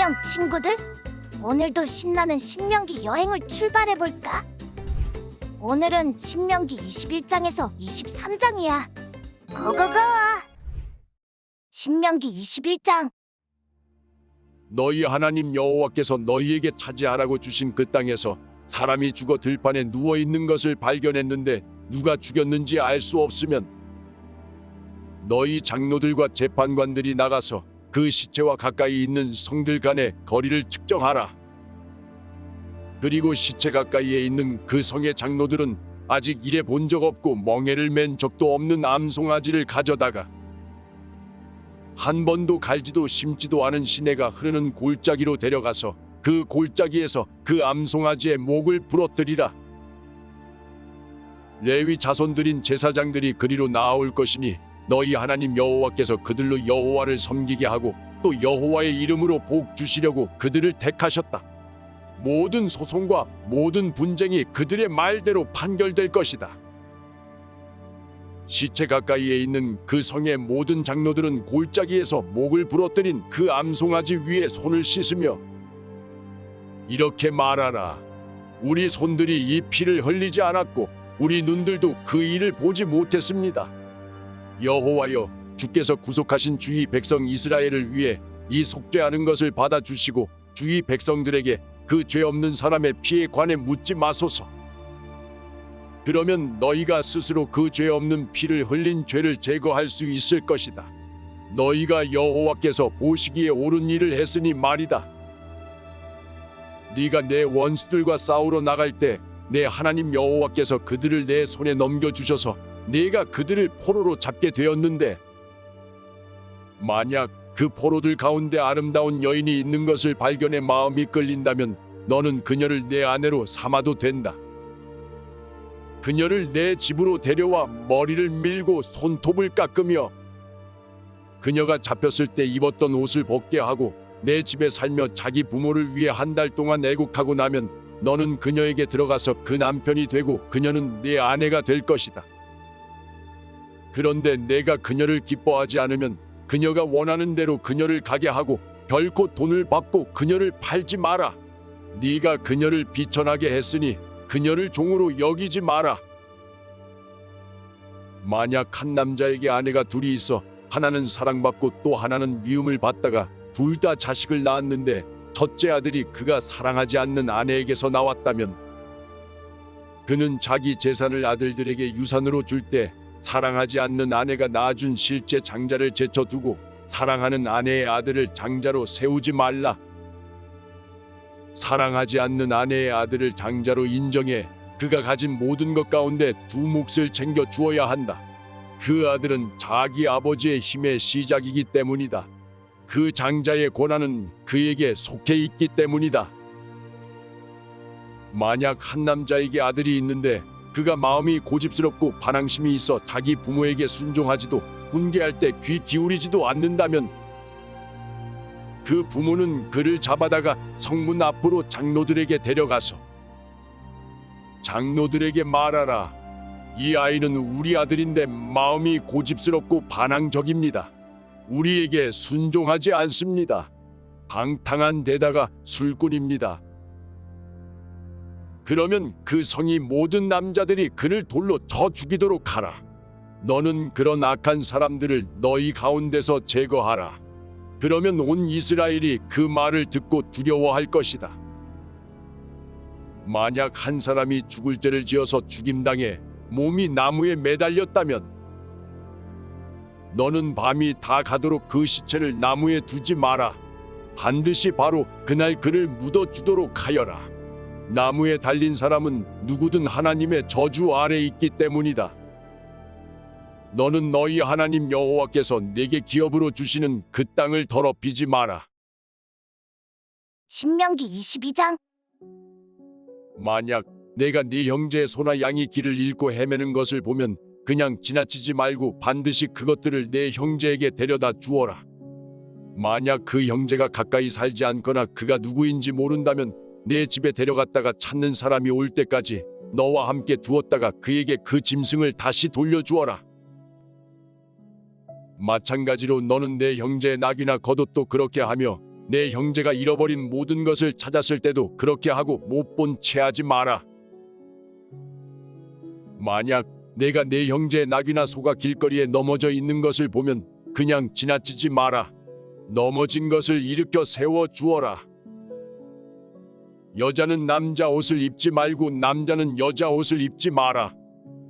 안녕 친구들. 오늘도 신나는 신명기 여행을 출발해볼까? 오늘은 신명기 21장에서 23장이야. 고고고! 신명기 21장. 너희 하나님 여호와께서 너희에게 차지하라고 주신 그 땅에서 사람이 죽어 들판에 누워 있는 것을 발견했는데 누가 죽였는지 알 수 없으면 너희 장로들과 재판관들이 나가서 그 시체와 가까이 있는 성들 간의 거리를 측정하라. 그리고 시체 가까이에 있는 그 성의 장로들은 아직 일해 본 적 없고 멍에를 맨 적도 없는 암송아지를 가져다가 한 번도 갈지도 심지도 않은 시내가 흐르는 골짜기로 데려가서 그 골짜기에서 그 암송아지의 목을 부러뜨리라. 레위 자손들인 제사장들이 그리로 나아올 것이니 너희 하나님 여호와께서 그들로 여호와를 섬기게 하고 또 여호와의 이름으로 복 주시려고 그들을 택하셨다. 모든 소송과 모든 분쟁이 그들의 말대로 판결될 것이다. 시체 가까이에 있는 그 성의 모든 장로들은 골짜기에서 목을 부러뜨린 그 암송아지 위에 손을 씻으며 이렇게 말하라. 우리 손들이 이 피를 흘리지 않았고 우리 눈들도 그 일을 보지 못했습니다. 여호와여, 주께서 구속하신 주의 백성 이스라엘을 위해 이 속죄하는 것을 받아주시고 주의 백성들에게 그 죄 없는 사람의 피에 관해 묻지 마소서. 그러면 너희가 스스로 그 죄 없는 피를 흘린 죄를 제거할 수 있을 것이다. 너희가 여호와께서 보시기에 옳은 일을 했으니 말이다. 네가 내 원수들과 싸우러 나갈 때 내 하나님 여호와께서 그들을 내 손에 넘겨주셔서 네가 그들을 포로로 잡게 되었는데 만약 그 포로들 가운데 아름다운 여인이 있는 것을 발견해 마음이 끌린다면 너는 그녀를 내 아내로 삼아도 된다. 그녀를 내 집으로 데려와 머리를 밀고 손톱을 깎으며 그녀가 잡혔을 때 입었던 옷을 벗게 하고 내 집에 살며 자기 부모를 위해 한 달 동안 애국하고 나면 너는 그녀에게 들어가서 그 남편이 되고 그녀는 네 아내가 될 것이다. 그런데 내가 그녀를 기뻐하지 않으면 그녀가 원하는 대로 그녀를 가게 하고 결코 돈을 받고 그녀를 팔지 마라. 네가 그녀를 비천하게 했으니 그녀를 종으로 여기지 마라. 만약 한 남자에게 아내가 둘이 있어 하나는 사랑받고 또 하나는 미움을 받다가 둘 다 자식을 낳았는데 첫째 아들이 그가 사랑하지 않는 아내에게서 나왔다면 그는 자기 재산을 아들들에게 유산으로 줄 때 사랑하지 않는 아내가 낳아준 실제 장자를 제쳐두고 사랑하는 아내의 아들을 장자로 세우지 말라. 사랑하지 않는 아내의 아들을 장자로 인정해 그가 가진 모든 것 가운데 두 몫을 챙겨 주어야 한다. 그 아들은 자기 아버지의 힘의 시작이기 때문이다. 그 장자의 권한은 그에게 속해 있기 때문이다. 만약 한 남자에게 아들이 있는데 그가 마음이 고집스럽고 반항심이 있어 자기 부모에게 순종하지도 훈계할 때 귀 기울이지도 않는다면 그 부모는 그를 잡아다가 성문 앞으로 장로들에게 데려가서 장로들에게 말하라. 이 아이는 우리 아들인데 마음이 고집스럽고 반항적입니다. 우리에게 순종하지 않습니다. 방탕한 데다가 술꾼입니다. 그러면 그 성이 모든 남자들이 그를 돌로 쳐 죽이도록 하라. 너는 그런 악한 사람들을 너희 가운데서 제거하라. 그러면 온 이스라엘이 그 말을 듣고 두려워할 것이다. 만약 한 사람이 죽을 죄를 지어서 죽임당해 몸이 나무에 매달렸다면 너는 밤이 다 가도록 그 시체를 나무에 두지 마라. 반드시 바로 그날 그를 묻어주도록 하여라. 나무에 달린 사람은 누구든 하나님의 저주 아래 있기 때문이다. 너는 너희 하나님 여호와께서 내게 기업으로 주시는 그 땅을 더럽히지 마라. 신명기 22장. 만약 내가 네 형제의 소나 양이 길을 잃고 헤매는 것을 보면 그냥 지나치지 말고 반드시 그것들을 내 형제에게 데려다 주어라. 만약 그 형제가 가까이 살지 않거나 그가 누구인지 모른다면 내 집에 데려갔다가 찾는 사람이 올 때까지 너와 함께 두었다가 그에게 그 짐승을 다시 돌려주어라. 마찬가지로 너는 내 형제의 낙이나 겉옷도 그렇게 하며 내 형제가 잃어버린 모든 것을 찾았을 때도 그렇게 하고 못 본 채 하지 마라. 만약 내가 내 형제의 낙이나 소가 길거리에 넘어져 있는 것을 보면 그냥 지나치지 마라. 넘어진 것을 일으켜 세워 주어라. 여자는 남자 옷을 입지 말고 남자는 여자 옷을 입지 마라.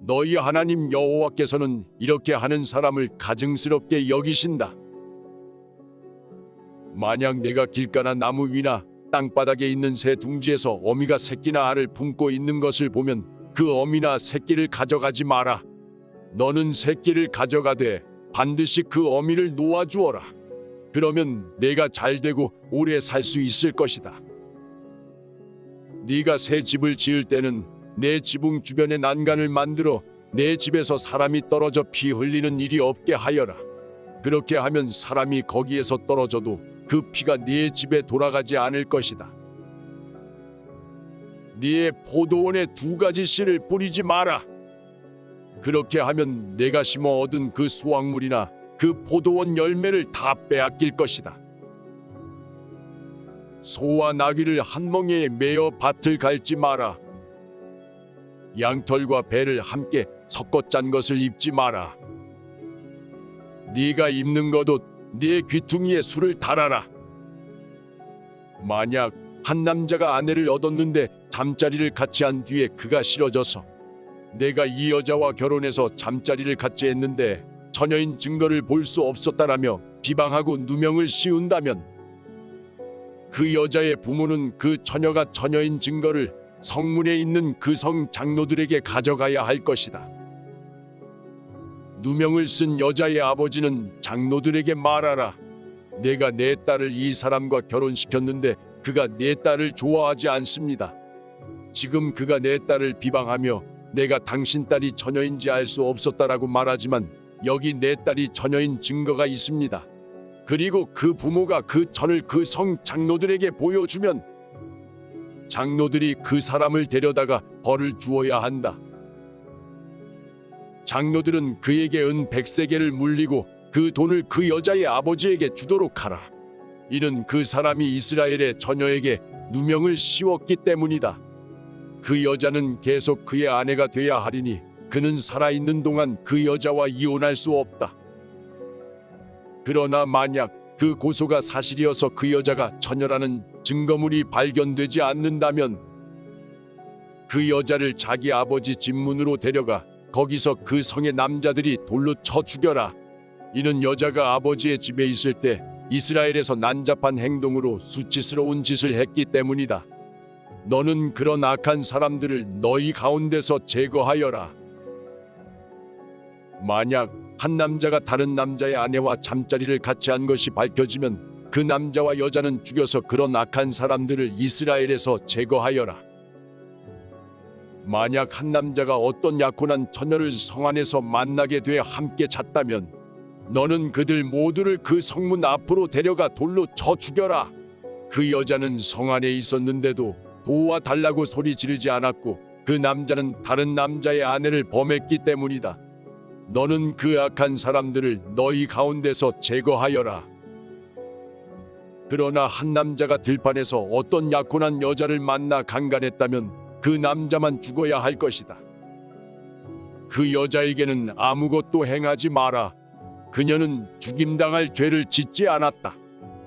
너희 하나님 여호와께서는 이렇게 하는 사람을 가증스럽게 여기신다. 만약 내가 길가나 나무 위나 땅바닥에 있는 새 둥지에서 어미가 새끼나 알을 품고 있는 것을 보면 그 어미나 새끼를 가져가지 마라. 너는 새끼를 가져가되 반드시 그 어미를 놓아주어라. 그러면 내가 잘되고 오래 살 수 있을 것이다. 네가 새 집을 지을 때는 내 지붕 주변에 난간을 만들어 내 집에서 사람이 떨어져 피 흘리는 일이 없게 하여라. 그렇게 하면 사람이 거기에서 떨어져도 그 피가 네 집에 돌아가지 않을 것이다. 네 포도원에 두 가지 씨를 뿌리지 마라. 그렇게 하면 내가 심어 얻은 그 수확물이나 그 포도원 열매를 다 빼앗길 것이다. 소와 나귀를 한 멍에에 매어 밭을 갈지 마라. 양털과 배를 함께 섞어 짠 것을 입지 마라. 네가 입는 겉옷 네 귀퉁이에 술을 달아라. 만약 한 남자가 아내를 얻었는데 잠자리를 같이 한 뒤에 그가 싫어져서 내가 이 여자와 결혼해서 잠자리를 같이 했는데 처녀인 증거를 볼 수 없었다라며 비방하고 누명을 씌운다면 그 여자의 부모는 그 처녀가 처녀인 증거를 성문에 있는 그 성 장로들에게 가져가야 할 것이다. 누명을 쓴 여자의 아버지는 장로들에게 말하라. 내가 내 딸을 이 사람과 결혼시켰는데 그가 내 딸을 좋아하지 않습니다. 지금 그가 내 딸을 비방하며 내가 당신 딸이 처녀인지 알 수 없었다라고 말하지만 여기 내 딸이 처녀인 증거가 있습니다. 그리고 그 부모가 그 천을 그 성 장로들에게 보여주면 장로들이 그 사람을 데려다가 벌을 주어야 한다. 장로들은 그에게 은 100세겔을 물리고 그 돈을 그 여자의 아버지에게 주도록 하라. 이는 그 사람이 이스라엘의 처녀에게 누명을 씌웠기 때문이다. 그 여자는 계속 그의 아내가 돼야 하리니 그는 살아있는 동안 그 여자와 이혼할 수 없다. 그러나 만약 그 고소가 사실이어서 그 여자가 처녀라는 증거물이 발견되지 않는다면 그 여자를 자기 아버지 집 문으로 데려가 거기서 그 성의 남자들이 돌로 쳐 죽여라. 이는 여자가 아버지의 집에 있을 때 이스라엘에서 난잡한 행동으로 수치스러운 짓을 했기 때문이다. 너는 그런 악한 사람들을 너희 가운데서 제거하여라. 만약 한 남자가 다른 남자의 아내와 잠자리를 같이 한 것이 밝혀지면 그 남자와 여자는 죽여서 그런 악한 사람들을 이스라엘에서 제거하여라. 만약 한 남자가 어떤 약혼한 처녀를 성 안에서 만나게 돼 함께 잤다면 너는 그들 모두를 그 성문 앞으로 데려가 돌로 쳐 죽여라. 그 여자는 성 안에 있었는데도 도와달라고 소리 지르지 않았고 그 남자는 다른 남자의 아내를 범했기 때문이다. 너는 그 악한 사람들을 너희 가운데서 제거하여라. 그러나 한 남자가 들판에서 어떤 약혼한 여자를 만나 강간했다면 그 남자만 죽어야 할 것이다. 그 여자에게는 아무것도 행하지 마라. 그녀는 죽임당할 죄를 짓지 않았다.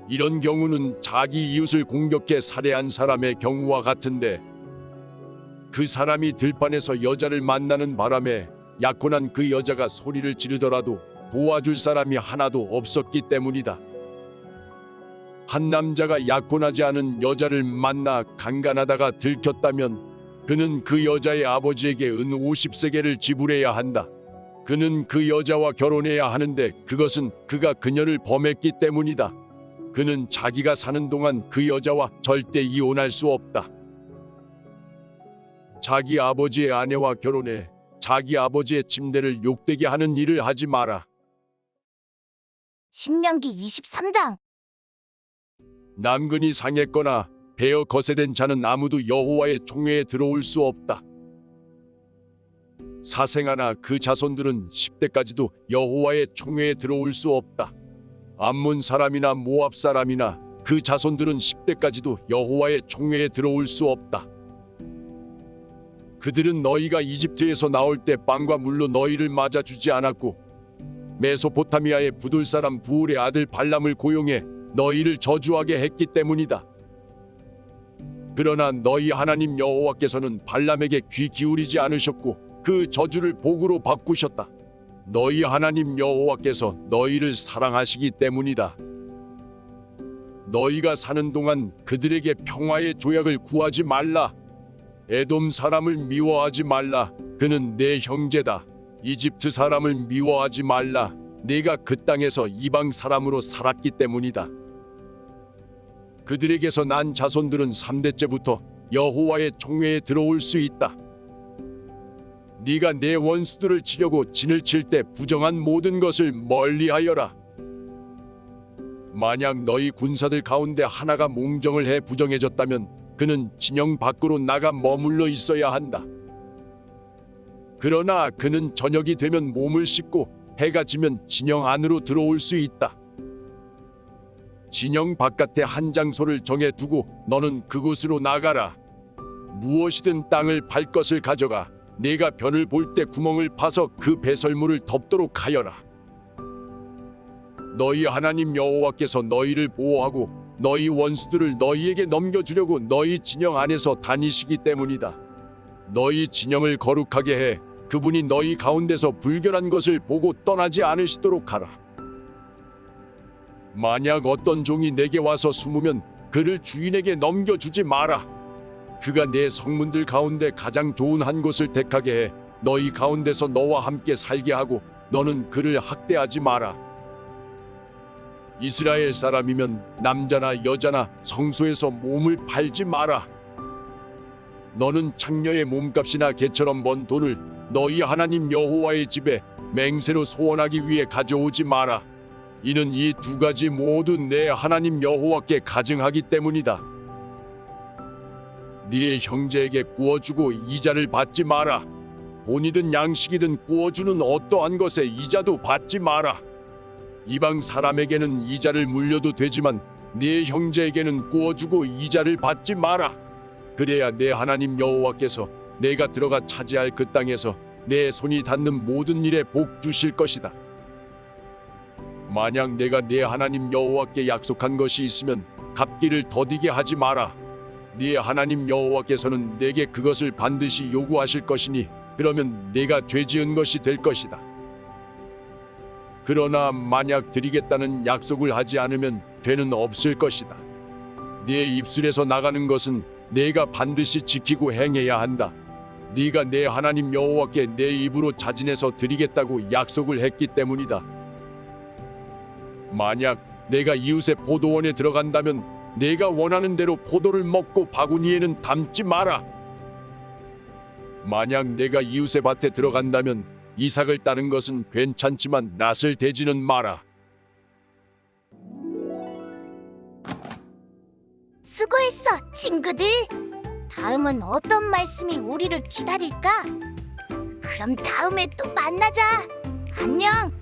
이런 경우는 자기 이웃을 공격해 살해한 사람의 경우와 같은데 그 사람이 들판에서 여자를 만나는 바람에 약혼한 그 여자가 소리를 지르더라도 도와줄 사람이 하나도 없었기 때문이다. 한 남자가 약혼하지 않은 여자를 만나 강간하다가 들켰다면 그는 그 여자의 아버지에게 은 50세겔을 지불해야 한다. 그는 그 여자와 결혼해야 하는데 그것은 그가 그녀를 범했기 때문이다. 그는 자기가 사는 동안 그 여자와 절대 이혼할 수 없다. 자기 아버지의 아내와 결혼해 자기 아버지의 침대를 욕되게 하는 일을 하지 마라. 신명기 23장. 남근이 상했거나 베어 거세된 자는 아무도 여호와의 총회에 들어올 수 없다. 사생아나 그 자손들은 10대까지도 여호와의 총회에 들어올 수 없다. 암몬 사람이나 모압 사람이나 그 자손들은 10대까지도 여호와의 총회에 들어올 수 없다. 그들은 너희가 이집트에서 나올 때 빵과 물로 너희를 맞아주지 않았고 메소포타미아의 부돌 사람 부울의 아들 발람을 고용해 너희를 저주하게 했기 때문이다. 그러나 너희 하나님 여호와께서는 발람에게 귀 기울이지 않으셨고 그 저주를 복으로 바꾸셨다. 너희 하나님 여호와께서 너희를 사랑하시기 때문이다. 너희가 사는 동안 그들에게 평화의 조약을 구하지 말라. 에돔 사람을 미워하지 말라. 그는 내 형제다. 이집트 사람을 미워하지 말라. 네가 그 땅에서 이방 사람으로 살았기 때문이다. 그들에게서 난 자손들은 3대째부터 여호와의 총회에 들어올 수 있다. 네가 내 원수들을 치려고 진을 칠 때 부정한 모든 것을 멀리하여라. 만약 너희 군사들 가운데 하나가 몽정을 해 부정해졌다면 그는 진영 밖으로 나가 머물러 있어야 한다. 그러나 그는 저녁이 되면 몸을 씻고 해가 지면 진영 안으로 들어올 수 있다. 진영 바깥에 한 장소를 정해 두고 너는 그곳으로 나가라. 무엇이든 땅을 팔 것을 가져가 네가 변을 볼 때 구멍을 파서 그 배설물을 덮도록 하여라. 너희 하나님 여호와께서 너희를 보호하고 너희 원수들을 너희에게 넘겨주려고 너희 진영 안에서 다니시기 때문이다. 너희 진영을 거룩하게 해 그분이 너희 가운데서 불결한 것을 보고 떠나지 않으시도록 하라. 만약 어떤 종이 내게 와서 숨으면 그를 주인에게 넘겨주지 마라. 그가 내 성문들 가운데 가장 좋은 한 곳을 택하게 해 너희 가운데서 너와 함께 살게 하고 너는 그를 학대하지 마라. 이스라엘 사람이면 남자나 여자나 성소에서 몸을 팔지 마라. 너는 창녀의 몸값이나 개처럼 번 돈을 너희 하나님 여호와의 집에 맹세로 소원하기 위해 가져오지 마라. 이는 이 두 가지 모두 내 하나님 여호와께 가증하기 때문이다. 네 형제에게 구워주고 이자를 받지 마라. 돈이든 양식이든 구워주는 어떠한 것에 이자도 받지 마라. 이방 사람에게는 이자를 물려도 되지만 네 형제에게는 구워주고 이자를 받지 마라. 그래야 내 하나님 여호와께서 내가 들어가 차지할 그 땅에서 내 손이 닿는 모든 일에 복 주실 것이다. 만약 내가 내 하나님 여호와께 약속한 것이 있으면 갚기를 더디게 하지 마라. 네 하나님 여호와께서는 내게 그것을 반드시 요구하실 것이니 그러면 내가 죄지은 것이 될 것이다. 그러나 만약 드리겠다는 약속을 하지 않으면 죄는 없을 것이다. 네 입술에서 나가는 것은 내가 반드시 지키고 행해야 한다. 네가 내 하나님 여호와께 내 입으로 자진해서 드리겠다고 약속을 했기 때문이다. 만약 내가 이웃의 포도원에 들어간다면 내가 원하는 대로 포도를 먹고 바구니에는 담지 마라. 만약 내가 이웃의 밭에 들어간다면 이삭을 따는 것은 괜찮지만 낫을 대지는 마라. 수고했어, 친구들. 다음은 어떤 말씀이 우리를 기다릴까? 그럼 다음에 또 만나자. 안녕.